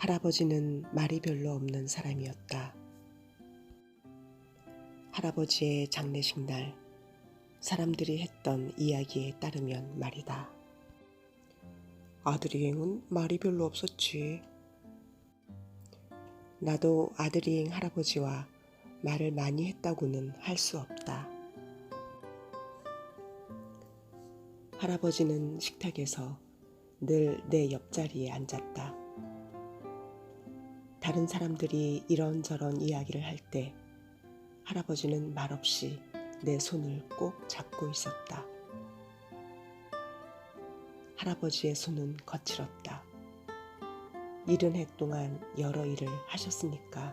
할아버지는 말이 별로 없는 사람이었다. 할아버지의 장례식 날 사람들이 했던 이야기에 따르면 말이다. 아들이행은 말이 별로 없었지. 나도 아들이행 할아버지와 말을 많이 했다고는 할 수 없다. 할아버지는 식탁에서 늘 내 옆자리에 앉았다. 다른 사람들이 이런저런 이야기를 할 때 할아버지는 말없이 내 손을 꼭 잡고 있었다. 할아버지의 손은 거칠었다. 70해 동안 여러 일을 하셨으니까.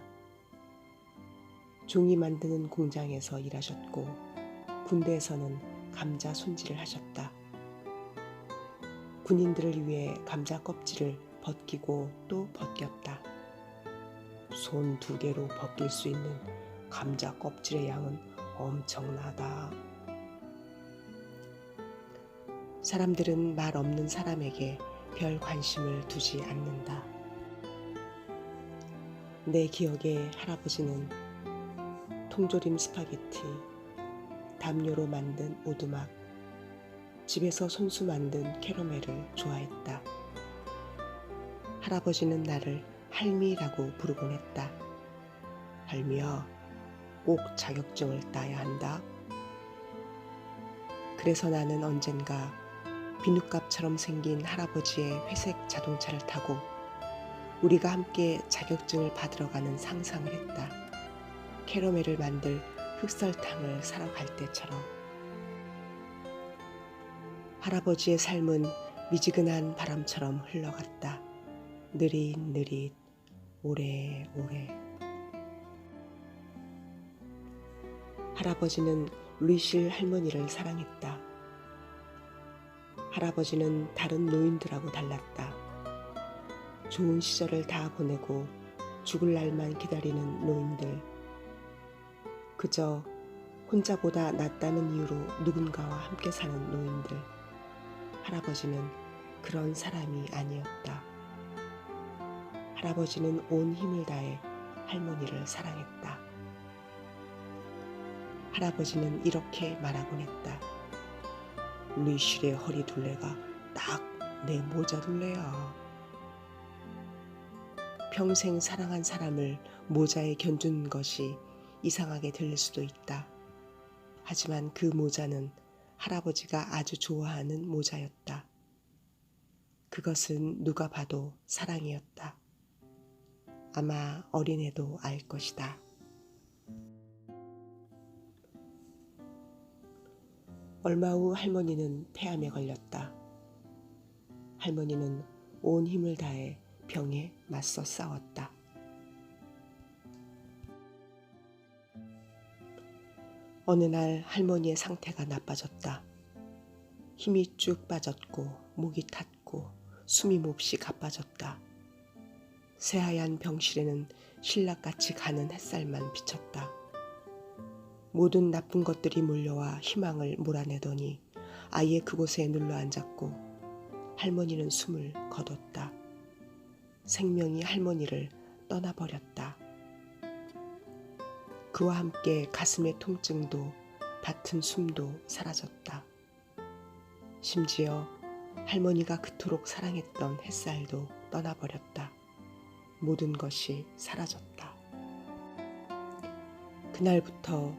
종이 만드는 공장에서 일하셨고 군대에서는 감자 손질을 하셨다. 군인들을 위해 감자 껍질을 벗기고 또 벗겼다. 손 2개로 벗길 수 있는 감자 껍질의 양은 엄청나다. 사람들은 말 없는 사람에게 별 관심을 두지 않는다. 내 기억에 할아버지는 통조림 스파게티, 담요로 만든 오두막, 집에서 손수 만든 캐러멜을 좋아했다. 할아버지는 나를 할미라고 부르곤 했다. 할미야, 꼭 자격증을 따야 한다. 그래서 나는 언젠가 비누값처럼 생긴 할아버지의 회색 자동차를 타고 우리가 함께 자격증을 받으러 가는 상상을 했다. 캐러멜을 만들 흑설탕을 사러 갈 때처럼. 할아버지의 삶은 미지근한 바람처럼 흘러갔다. 느릿느릿, 오래오래. 할아버지는 루이실 할머니를 사랑했다. 할아버지는 다른 노인들하고 달랐다. 좋은 시절을 다 보내고 죽을 날만 기다리는 노인들. 그저 혼자보다 낫다는 이유로 누군가와 함께 사는 노인들. 할아버지는 그런 사람이 아니었다. 할아버지는 온 힘을 다해 할머니를 사랑했다. 할아버지는 이렇게 말하곤 했다. 루이실의 허리 둘레가 딱 내 모자 둘레야. 평생 사랑한 사람을 모자에 견준 것이 이상하게 들릴 수도 있다. 하지만 그 모자는 할아버지가 아주 좋아하는 모자였다. 그것은 누가 봐도 사랑이었다. 아마 어린애도 알 것이다. 얼마 후 할머니는 폐암에 걸렸다. 할머니는 온 힘을 다해 병에 맞서 싸웠다. 어느 날 할머니의 상태가 나빠졌다. 힘이 쭉 빠졌고 목이 탔고 숨이 몹시 가빠졌다. 새하얀 병실에는 신락같이 가는 햇살만 비쳤다. 모든 나쁜 것들이 몰려와 희망을 몰아내더니 아예 그곳에 눌러앉았고 할머니는 숨을 거뒀다. 생명이 할머니를 떠나버렸다. 그와 함께 가슴의 통증도 닿은 숨도 사라졌다. 심지어 할머니가 그토록 사랑했던 햇살도 떠나버렸다. 모든 것이 사라졌다. 그날부터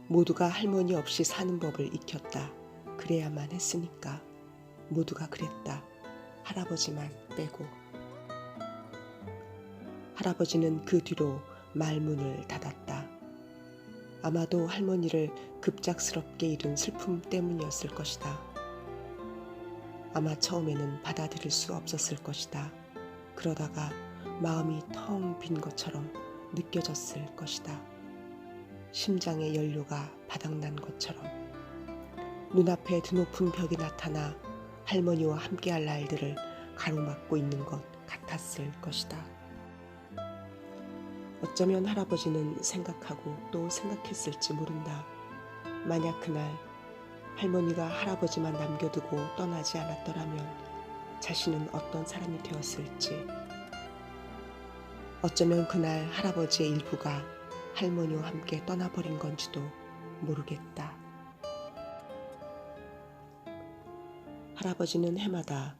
모두가 할머니 없이 사는 법을 익혔다. 그래야만 했으니까. 모두가 그랬다. 할아버지만 빼고. 할아버지는 그 뒤로 말문을 닫았다. 아마도 할머니를 급작스럽게 잃은 슬픔 때문이었을 것이다. 아마 처음에는 받아들일 수 없었을 것이다. 그러다가 마음이 텅 빈 것처럼 느껴졌을 것이다. 심장의 연료가 바닥난 것처럼. 눈앞에 드높은 벽이 나타나 할머니와 함께할 날들을 가로막고 있는 것 같았을 것이다. 어쩌면 할아버지는 생각하고 또 생각했을지 모른다. 만약 그날 할머니가 할아버지만 남겨두고 떠나지 않았더라면 자신은 어떤 사람이 되었을지. 어쩌면 그날 할아버지의 일부가 할머니와 함께 떠나버린 건지도 모르겠다. 할아버지는 해마다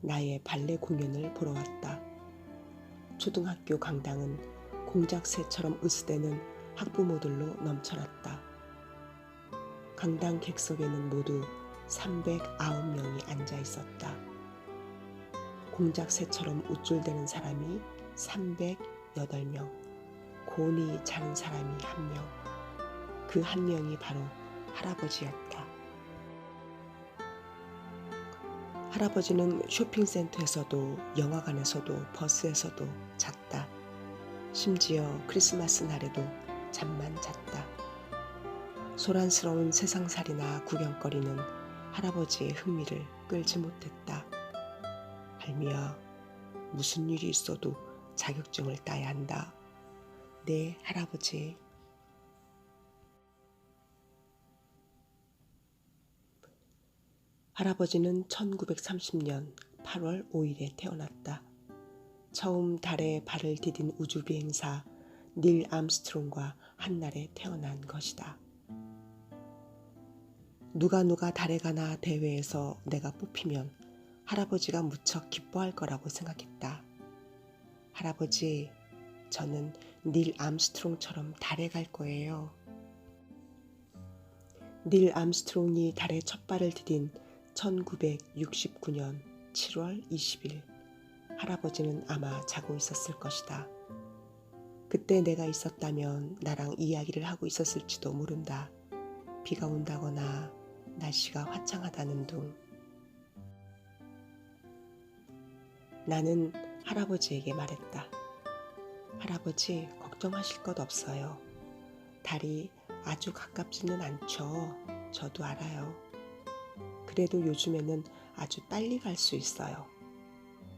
나의 발레 공연을 보러 왔다. 초등학교 강당은 공작새처럼 으스대는 학부모들로 넘쳐났다. 강당 객석에는 모두 309명이 앉아 있었다. 공작새처럼 우쭐대는 사람이 308명, 곤히 자는 사람이 1명, 그 1명이 바로 할아버지였다. 할아버지는 쇼핑센터에서도 영화관에서도 버스에서도 잤다. 심지어 크리스마스 날에도 잠만 잤다. 소란스러운 세상살이나 구경거리는 할아버지의 흥미를 끌지 못했다. 할미야, 무슨 일이 있어도 자격증을 따야 한다. 네, 할아버지. 할아버지는 1930년 8월 5일에 태어났다. 처음 달에 발을 디딘 우주비행사 닐 암스트롱과 한날에 태어난 것이다. 누가 달에 가나 대회에서 내가 뽑히면 할아버지가 무척 기뻐할 거라고 생각했다. 할아버지, 저는 닐 암스트롱처럼 달에 갈 거예요. 닐 암스트롱이 달에 첫 발을 디딘 1969년 7월 20일, 할아버지는 아마 자고 있었을 것이다. 그때 내가 있었다면 나랑 이야기를 하고 있었을지도 모른다. 비가 온다거나 날씨가 화창하다는 둥. 나는 할아버지에게 말했다. 할아버지, 걱정하실 것 없어요. 달이 아주 가깝지는 않죠. 저도 알아요. 그래도 요즘에는 아주 빨리 갈 수 있어요.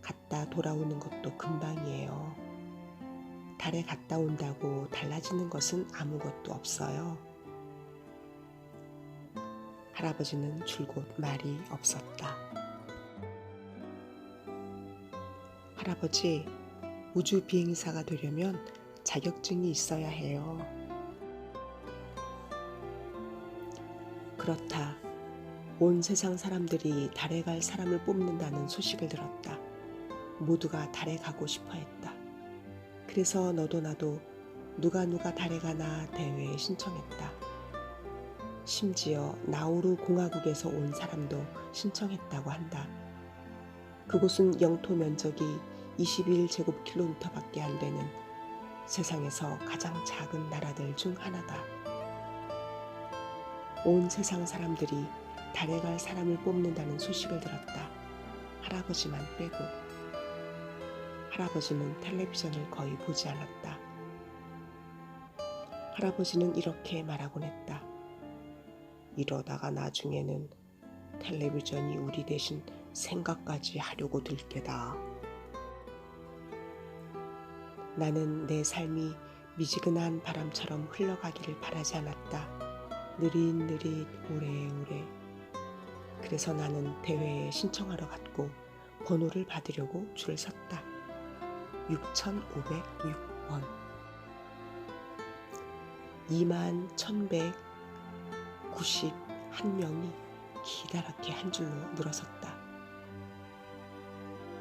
갔다 돌아오는 것도 금방이에요. 달에 갔다 온다고 달라지는 것은 아무것도 없어요. 할아버지는 줄곧 말이 없었다. 할아버지, 우주 비행사가 되려면 자격증이 있어야 해요. 그렇다. 온 세상 사람들이 달에 갈 사람을 뽑는다는 소식을 들었다. 모두가 달에 가고 싶어 했다. 그래서 너도 나도 누가 달에 가나 대회에 신청했다. 심지어 나우루 공화국에서 온 사람도 신청했다고 한다. 그곳은 영토 면적이 21제곱킬로미터밖에 안 되는 세상에서 가장 작은 나라들 중 하나다. 온 세상 사람들이 달에 갈 사람을 뽑는다는 소식을 들었다. 할아버지만 빼고. 할아버지는 텔레비전을 거의 보지 않았다. 할아버지는 이렇게 말하곤 했다. 이러다가 나중에는 텔레비전이 우리 대신 생각까지 하려고 들 게다. 나는 내 삶이 미지근한 바람처럼 흘러가기를 바라지 않았다. 느릿느릿 오래오래. 그래서 나는 대회에 신청하러 갔고 번호를 받으려고 줄을 섰다. 6,506번. 21,191명이 기다랗게 한 줄로 늘어섰다.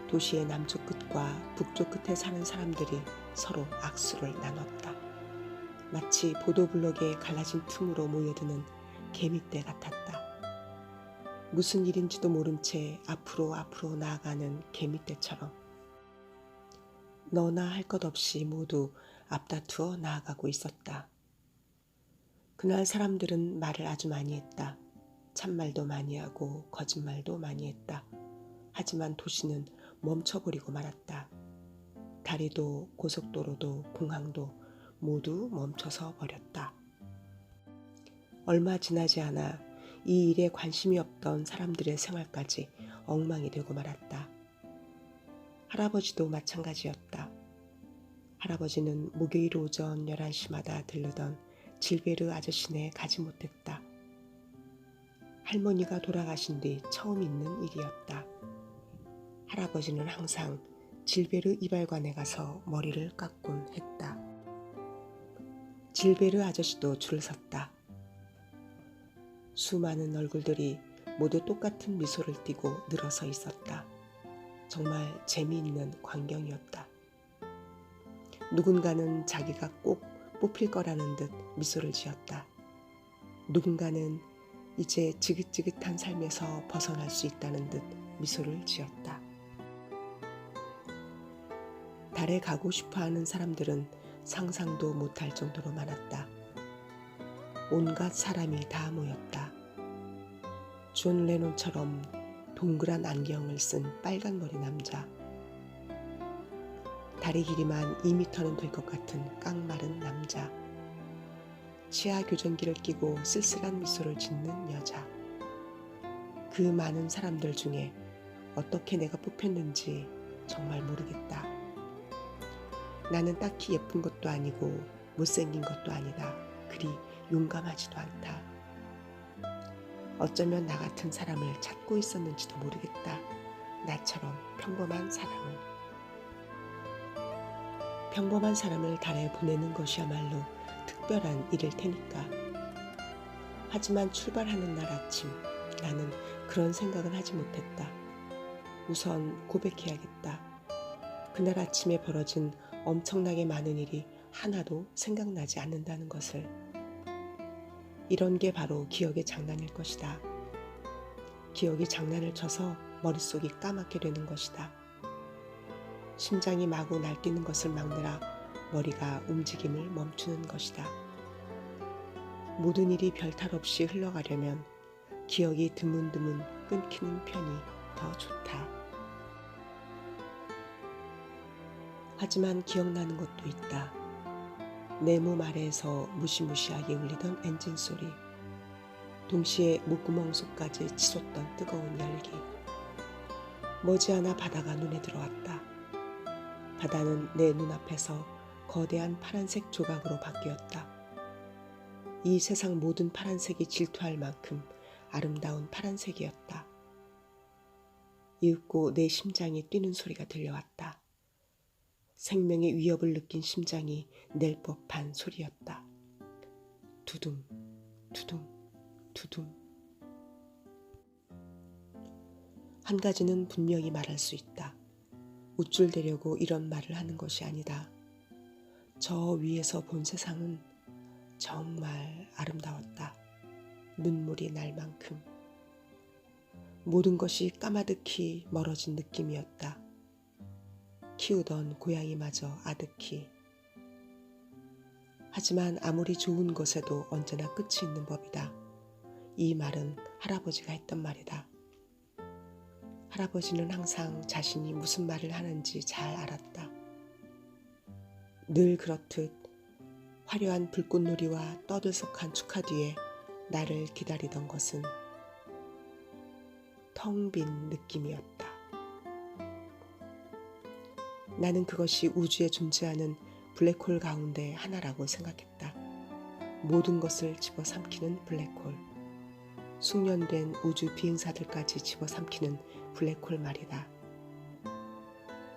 도시의 남쪽 끝과 북쪽 끝에 사는 사람들이 서로 악수를 나눴다. 마치 보도블록에 갈라진 틈으로 모여드는 개미떼 같았다. 무슨 일인지도 모른 채 앞으로 나아가는 개미떼처럼 너나 할 것 없이 모두 앞다투어 나아가고 있었다. 그날 사람들은 말을 아주 많이 했다. 참말도 많이 하고 거짓말도 많이 했다. 하지만 도시는 멈춰버리고 말았다. 다리도 고속도로도 공항도 모두 멈춰서 버렸다. 얼마 지나지 않아 이 일에 관심이 없던 사람들의 생활까지 엉망이 되고 말았다. 할아버지도 마찬가지였다. 할아버지는 목요일 오전 11시마다 들르던 질베르 아저씨네 가지 못했다. 할머니가 돌아가신 뒤 처음 있는 일이었다. 할아버지는 항상 질베르 이발관에 가서 머리를 깎곤 했다. 질베르 아저씨도 줄을 섰다. 수많은 얼굴들이 모두 똑같은 미소를 띠고 늘어서 있었다. 정말 재미있는 광경이었다. 누군가는 자기가 꼭 뽑힐 거라는 듯 미소를 지었다. 누군가는 이제 지긋지긋한 삶에서 벗어날 수 있다는 듯 미소를 지었다. 달에 가고 싶어하는 사람들은 상상도 못할 정도로 많았다. 온갖 사람이 다 모였다. 존 레논처럼 동그란 안경을 쓴 빨간 머리 남자, 다리 길이만 2m는 될 것 같은 깡마른 남자, 치아 교정기를 끼고 쓸쓸한 미소를 짓는 여자. 그 많은 사람들 중에 어떻게 내가 뽑혔는지 정말 모르겠다. 나는 딱히 예쁜 것도 아니고 못생긴 것도 아니다. 그리 용감하지도 않다. 어쩌면 나 같은 사람을 찾고 있었는지도 모르겠다. 나처럼 평범한 사람을. 평범한 사람을 달에 보내는 것이야말로 특별한 일일 테니까. 하지만 출발하는 날 아침 나는 그런 생각을 하지 못했다. 우선 고백해야겠다. 그날 아침에 벌어진 엄청나게 많은 일이 하나도 생각나지 않는다는 것을. 이런 게 바로 기억의 장난일 것이다. 기억이 장난을 쳐서 머릿속이 까맣게 되는 것이다. 심장이 마구 날뛰는 것을 막느라 머리가 움직임을 멈추는 것이다. 모든 일이 별탈 없이 흘러가려면 기억이 드문드문 끊기는 편이 더 좋다. 하지만 기억나는 것도 있다. 내 몸 아래에서 무시무시하게 울리던 엔진 소리, 동시에 목구멍 속까지 치솟던 뜨거운 열기. 머지않아 바다가 눈에 들어왔다. 바다는 내 눈앞에서 거대한 파란색 조각으로 바뀌었다. 이 세상 모든 파란색이 질투할 만큼 아름다운 파란색이었다. 이윽고 내 심장이 뛰는 소리가 들려왔다. 생명의 위협을 느낀 심장이 낼 법한 소리였다. 두둥, 두둥, 두둥. 한 가지는 분명히 말할 수 있다. 우쭐대려고 이런 말을 하는 것이 아니다. 저 위에서 본 세상은 정말 아름다웠다. 눈물이 날 만큼. 모든 것이 까마득히 멀어진 느낌이었다. 키우던 고양이마저 아득히. 하지만 아무리 좋은 것에도 언제나 끝이 있는 법이다. 이 말은 할아버지가 했던 말이다. 할아버지는 항상 자신이 무슨 말을 하는지 잘 알았다. 늘 그렇듯 화려한 불꽃놀이와 떠들썩한 축하 뒤에 나를 기다리던 것은 텅 빈 느낌이었다. 나는 그것이 우주에 존재하는 블랙홀 가운데 하나라고 생각했다. 모든 것을 집어삼키는 블랙홀. 숙련된 우주 비행사들까지 집어삼키는 블랙홀 말이다.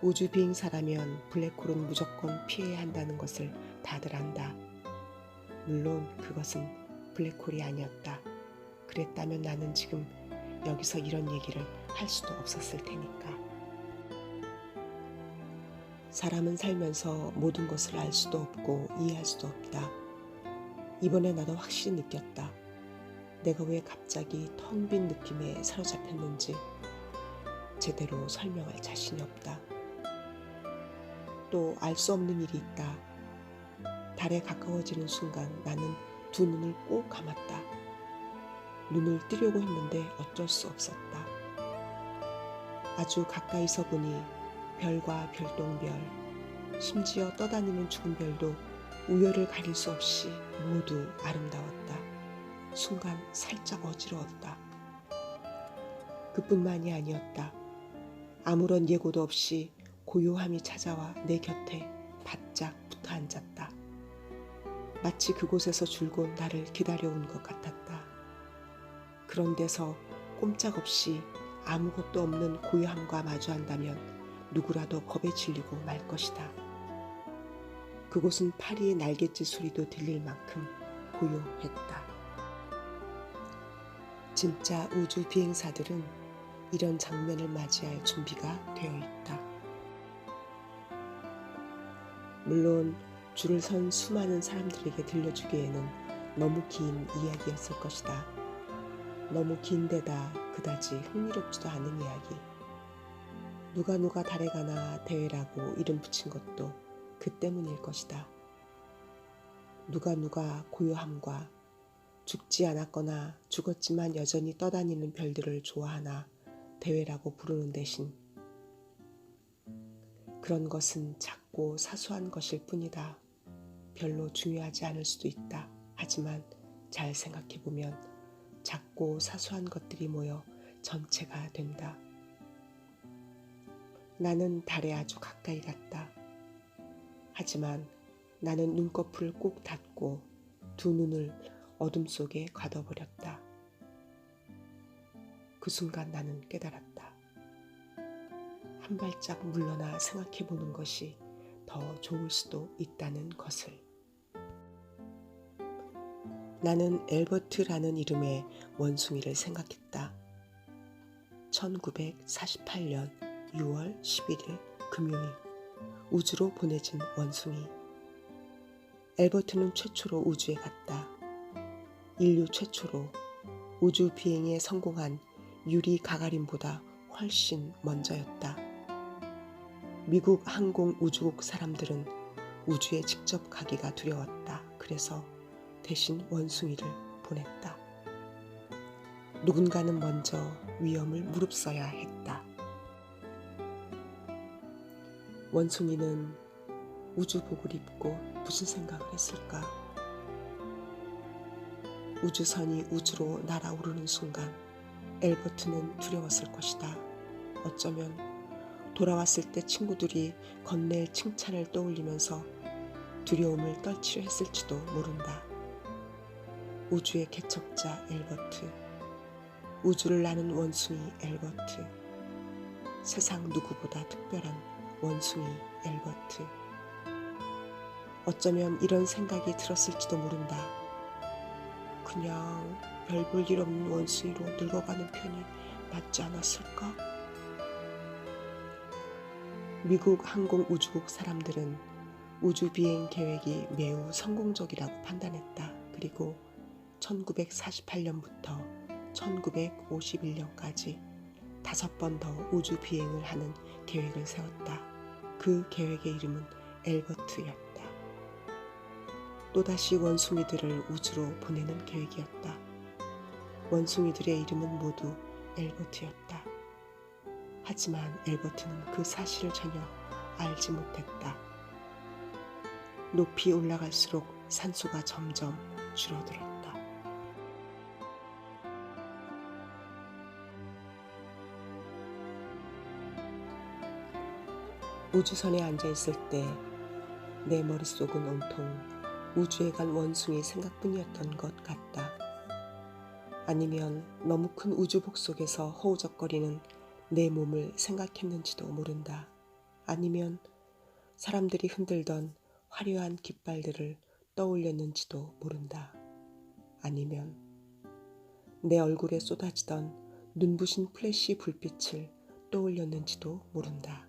우주 비행사라면 블랙홀은 무조건 피해야 한다는 것을 다들 안다. 물론 그것은 블랙홀이 아니었다. 그랬다면 나는 지금 여기서 이런 얘기를 할 수도 없었을 테니까. 사람은 살면서 모든 것을 알 수도 없고 이해할 수도 없다. 이번에 나도 확실히 느꼈다. 내가 왜 갑자기 텅 빈 느낌에 사로잡혔는지 제대로 설명할 자신이 없다. 또 알 수 없는 일이 있다. 달에 가까워지는 순간 나는 두 눈을 꼭 감았다. 눈을 뜨려고 했는데 어쩔 수 없었다. 아주 가까이서 보니 별과 별똥별, 심지어 떠다니는 죽은 별도 우열을 가릴 수 없이 모두 아름다웠다. 순간 살짝 어지러웠다. 그뿐만이 아니었다. 아무런 예고도 없이 고요함이 찾아와 내 곁에 바짝 붙어 앉았다. 마치 그곳에서 줄곧 나를 기다려온 것 같았다. 그런 데서 꼼짝없이 아무것도 없는 고요함과 마주한다면 누구라도 겁에 질리고 말 것이다. 그곳은 파리의 날갯짓 소리도 들릴 만큼 고요했다. 진짜 우주 비행사들은 이런 장면을 맞이할 준비가 되어 있다. 물론 줄을 선 수많은 사람들에게 들려주기에는 너무 긴 이야기였을 것이다. 너무 긴데다 그다지 흥미롭지도 않은 이야기. 누가 달에 가나 대회라고 이름 붙인 것도 그 때문일 것이다. 누가 고요함과 죽지 않았거나 죽었지만 여전히 떠다니는 별들을 좋아하나 대회라고 부르는 대신 그런 것은 작고 사소한 것일 뿐이다. 별로 중요하지 않을 수도 있다. 하지만 잘 생각해보면 작고 사소한 것들이 모여 전체가 된다. 나는 달에 아주 가까이 갔다. 하지만 나는 눈꺼풀을 꼭 닫고 두 눈을 어둠 속에 가둬버렸다. 그 순간 나는 깨달았다. 한 발짝 물러나 생각해보는 것이 더 좋을 수도 있다는 것을. 나는 엘버트라는 이름의 원숭이를 생각했다. 1948년 6월 11일 금요일 우주로 보내진 원숭이. 엘버트는 최초로 우주에 갔다. 인류 최초로 우주 비행에 성공한 유리 가가린보다 훨씬 먼저였다. 미국 항공우주국 사람들은 우주에 직접 가기가 두려웠다. 그래서 대신 원숭이를 보냈다. 누군가는 먼저 위험을 무릅써야 했다. 원숭이는 우주복을 입고 무슨 생각을 했을까? 우주선이 우주로 날아오르는 순간 엘버트는 두려웠을 것이다. 어쩌면 돌아왔을 때 친구들이 건넬 칭찬을 떠올리면서 두려움을 떨치려 했을지도 모른다. 우주의 개척자 엘버트, 우주를 나는 원숭이 엘버트, 세상 누구보다 특별한 원숭이 엘버트. 어쩌면 이런 생각이 들었을지도 모른다. 그냥 별 볼 일 없는 원숭이로 늙어가는 편이 낫지 않았을까? 미국 항공우주국 사람들은 우주 비행 계획이 매우 성공적이라고 판단했다. 그리고 1948년부터 1951년까지 5번 더 우주 비행을 하는 계획을 세웠다. 그 계획의 이름은 엘버트였다. 또다시 원숭이들을 우주로 보내는 계획이었다. 원숭이들의 이름은 모두 엘버트였다. 하지만 엘버트는 그 사실을 전혀 알지 못했다. 높이 올라갈수록 산소가 점점 줄어들었다. 우주선에 앉아있을 때 내 머릿속은 온통 우주에 간 원숭이 생각뿐이었던 것 같다. 아니면 너무 큰 우주복 속에서 허우적거리는 내 몸을 생각했는지도 모른다. 아니면 사람들이 흔들던 화려한 깃발들을 떠올렸는지도 모른다. 아니면 내 얼굴에 쏟아지던 눈부신 플래시 불빛을 떠올렸는지도 모른다.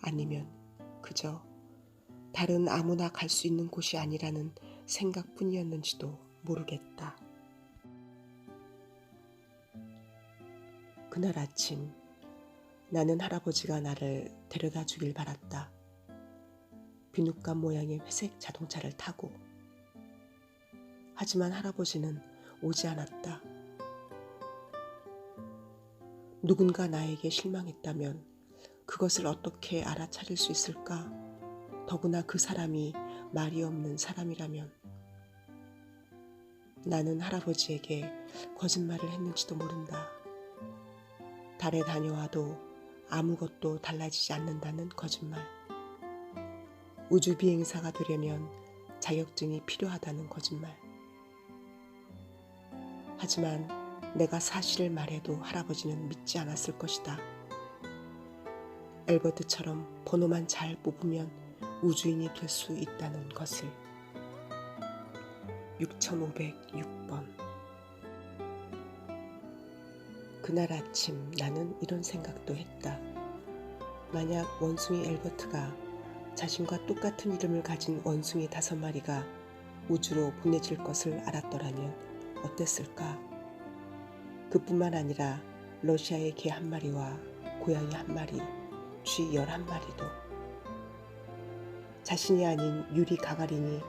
아니면 그저 다른 아무나 갈 수 있는 곳이 아니라는 생각뿐이었는지도 모르겠다. 그날 아침 나는 할아버지가 나를 데려다 주길 바랐다. 비눗감 모양의 회색 자동차를 타고. 하지만 할아버지는 오지 않았다. 누군가 나에게 실망했다면 그것을 어떻게 알아차릴 수 있을까? 더구나 그 사람이 말이 없는 사람이라면. 나는 할아버지에게 거짓말을 했는지도 모른다. 달에 다녀와도 아무것도 달라지지 않는다는 거짓말. 우주 비행사가 되려면 자격증이 필요하다는 거짓말. 하지만 내가 사실을 말해도 할아버지는 믿지 않았을 것이다. 엘버트처럼 번호만 잘 뽑으면 우주인이 될 수 있다는 것을. 6506번. 그날 아침 나는 이런 생각도 했다. 만약 원숭이 엘버트가 자신과 똑같은 이름을 가진 원숭이 5마리가 우주로 보내질 것을 알았더라면 어땠을까? 그뿐만 아니라 러시아의 개 1마리와 고양이 1마리, 쥐 11마리도. 자신이 아닌 유리 가가린이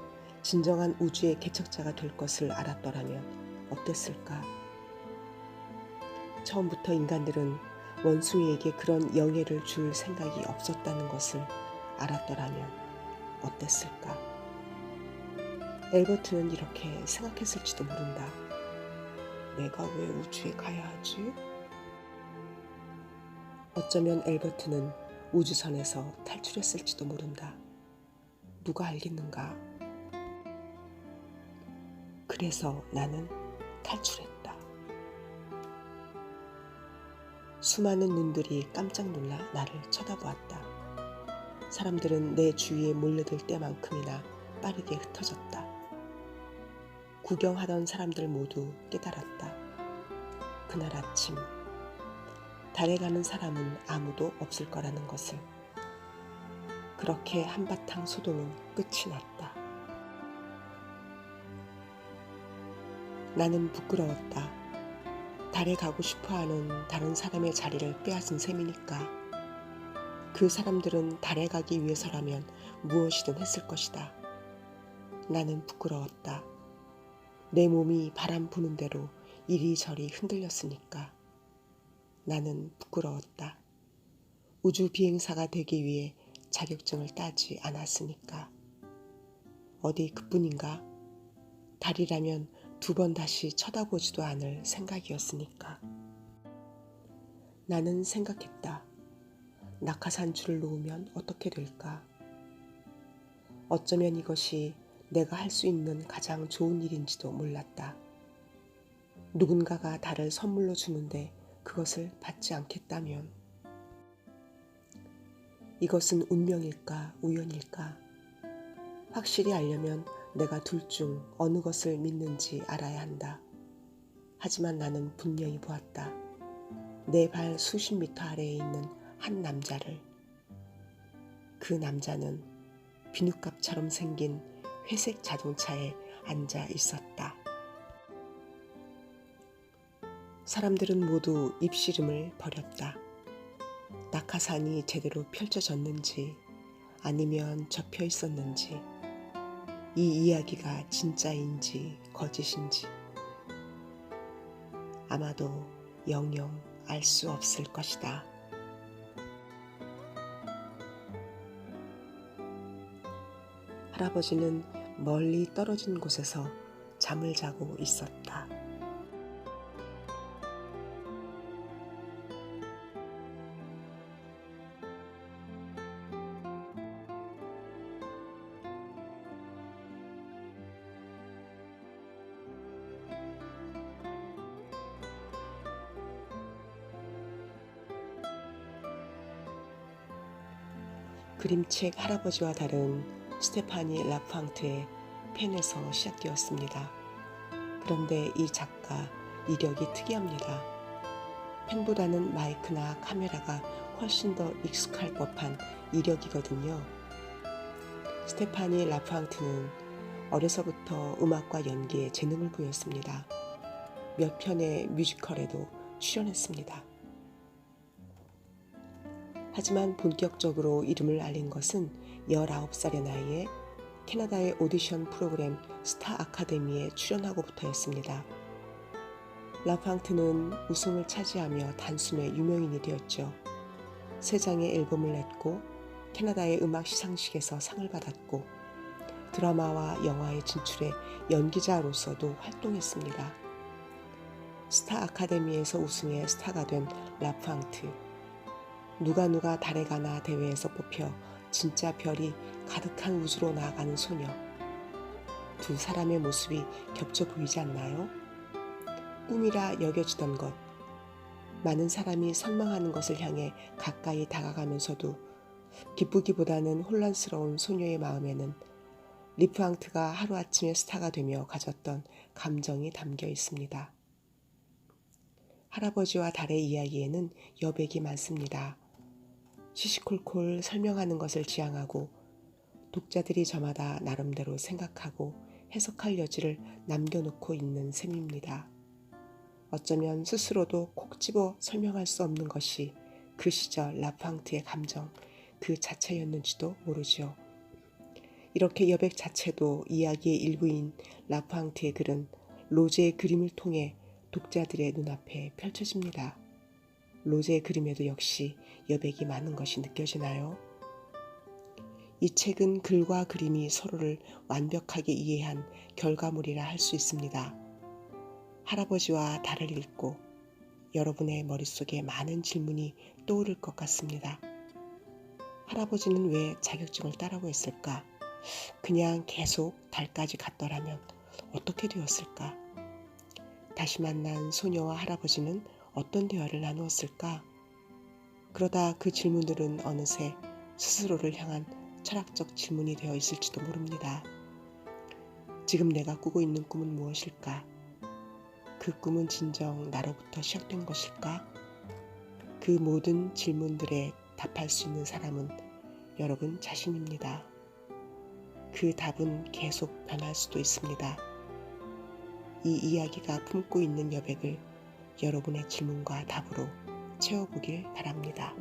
진정한 우주의 개척자가 될 것을 알았더라면 어땠을까? 처음부터 인간들은 원숭이에게 그런 영예를 줄 생각이 없었다는 것을 알았더라면 어땠을까? 엘버트는 이렇게 생각했을지도 모른다. 내가 왜 우주에 가야 하지? 어쩌면 엘버트는 우주선에서 탈출했을지도 모른다. 누가 알겠는가? 그래서 나는 탈출했다. 수많은 눈들이 깜짝 놀라 나를 쳐다보았다. 사람들은 내 주위에 몰려들 때만큼이나 빠르게 흩어졌다. 구경하던 사람들 모두 깨달았다. 그날 아침 달에 가는 사람은 아무도 없을 거라는 것을. 그렇게 한바탕 소동은 끝이 났다. 나는 부끄러웠다. 달에 가고 싶어하는 다른 사람의 자리를 빼앗은 셈이니까. 그 사람들은 달에 가기 위해서라면 무엇이든 했을 것이다. 나는 부끄러웠다. 내 몸이 바람 부는 대로 이리저리 흔들렸으니까. 나는 부끄러웠다. 우주 비행사가 되기 위해 자격증을 따지 않았으니까. 어디 그뿐인가? 달이라면 2번 다시 쳐다보지도 않을 생각이었으니까. 나는 생각했다. 낙하산줄을 놓으면 어떻게 될까? 어쩌면 이것이 내가 할 수 있는 가장 좋은 일인지도 몰랐다. 누군가가 달을 선물로 주는데 그것을 받지 않겠다면. 이것은 운명일까 우연일까? 확실히 알려면 내가 둘 중 어느 것을 믿는지 알아야 한다. 하지만 나는 분명히 보았다. 내 발 수십 미터 아래에 있는 한 남자를. 그 남자는 비누값처럼 생긴 회색 자동차에 앉아 있었다. 사람들은 모두 입씨름을 벌였다. 낙하산이 제대로 펼쳐졌는지 아니면 접혀 있었는지, 이 이야기가 진짜인지 거짓인지 아마도 영영 알 수 없을 것이다. 할아버지는 멀리 떨어진 곳에서 잠을 자고 있었다. 그림책 할아버지와 다른 스테파니 라팡트의 펜에서 시작되었습니다. 그런데 이 작가 이력이 특이합니다. 펜보다는 마이크나 카메라가 훨씬 더 익숙할 법한 이력이거든요. 스테파니 라팡트는 어려서부터 음악과 연기에 재능을 보였습니다. 몇 편의 뮤지컬에도 출연했습니다. 하지만 본격적으로 이름을 알린 것은 19살의 나이에 캐나다의 오디션 프로그램 스타 아카데미에 출연하고부터였습니다. 라팡트는 우승을 차지하며 단숨에 유명인이 되었죠. 3장의 앨범을 냈고 캐나다의 음악 시상식에서 상을 받았고 드라마와 영화에 진출해 연기자로서도 활동했습니다. 스타 아카데미에서 우승해 스타가 된 라팡트. 누가 달에 가나 대회에서 뽑혀 진짜 별이 가득한 우주로 나아가는 소녀. 두 사람의 모습이 겹쳐 보이지 않나요? 꿈이라 여겨지던 것, 많은 사람이 선망하는 것을 향해 가까이 다가가면서도 기쁘기보다는 혼란스러운 소녀의 마음에는 리프앙트가 하루아침에 스타가 되며 가졌던 감정이 담겨 있습니다. 할아버지와 달의 이야기에는 여백이 많습니다. 시시콜콜 설명하는 것을 지향하고 독자들이 저마다 나름대로 생각하고 해석할 여지를 남겨놓고 있는 셈입니다. 어쩌면 스스로도 콕 집어 설명할 수 없는 것이 그 시절 라팡트의 감정 그 자체였는지도 모르죠. 이렇게 여백 자체도 이야기의 일부인 라팡트의 글은 로제의 그림을 통해 독자들의 눈앞에 펼쳐집니다. 로제의 그림에도 역시 여백이 많은 것이 느껴지나요? 이 책은 글과 그림이 서로를 완벽하게 이해한 결과물이라 할 수 있습니다. 할아버지와 달을 읽고 여러분의 머릿속에 많은 질문이 떠오를 것 같습니다. 할아버지는 왜 자격증을 따라고 했을까? 그냥 계속 달까지 갔더라면 어떻게 되었을까? 다시 만난 소녀와 할아버지는 어떤 대화를 나누었을까? 그러다 그 질문들은 어느새 스스로를 향한 철학적 질문이 되어 있을지도 모릅니다. 지금 내가 꾸고 있는 꿈은 무엇일까? 그 꿈은 진정 나로부터 시작된 것일까? 그 모든 질문들에 답할 수 있는 사람은 여러분 자신입니다. 그 답은 계속 변할 수도 있습니다. 이 이야기가 품고 있는 여백을 여러분의 질문과 답으로 채워보길 바랍니다.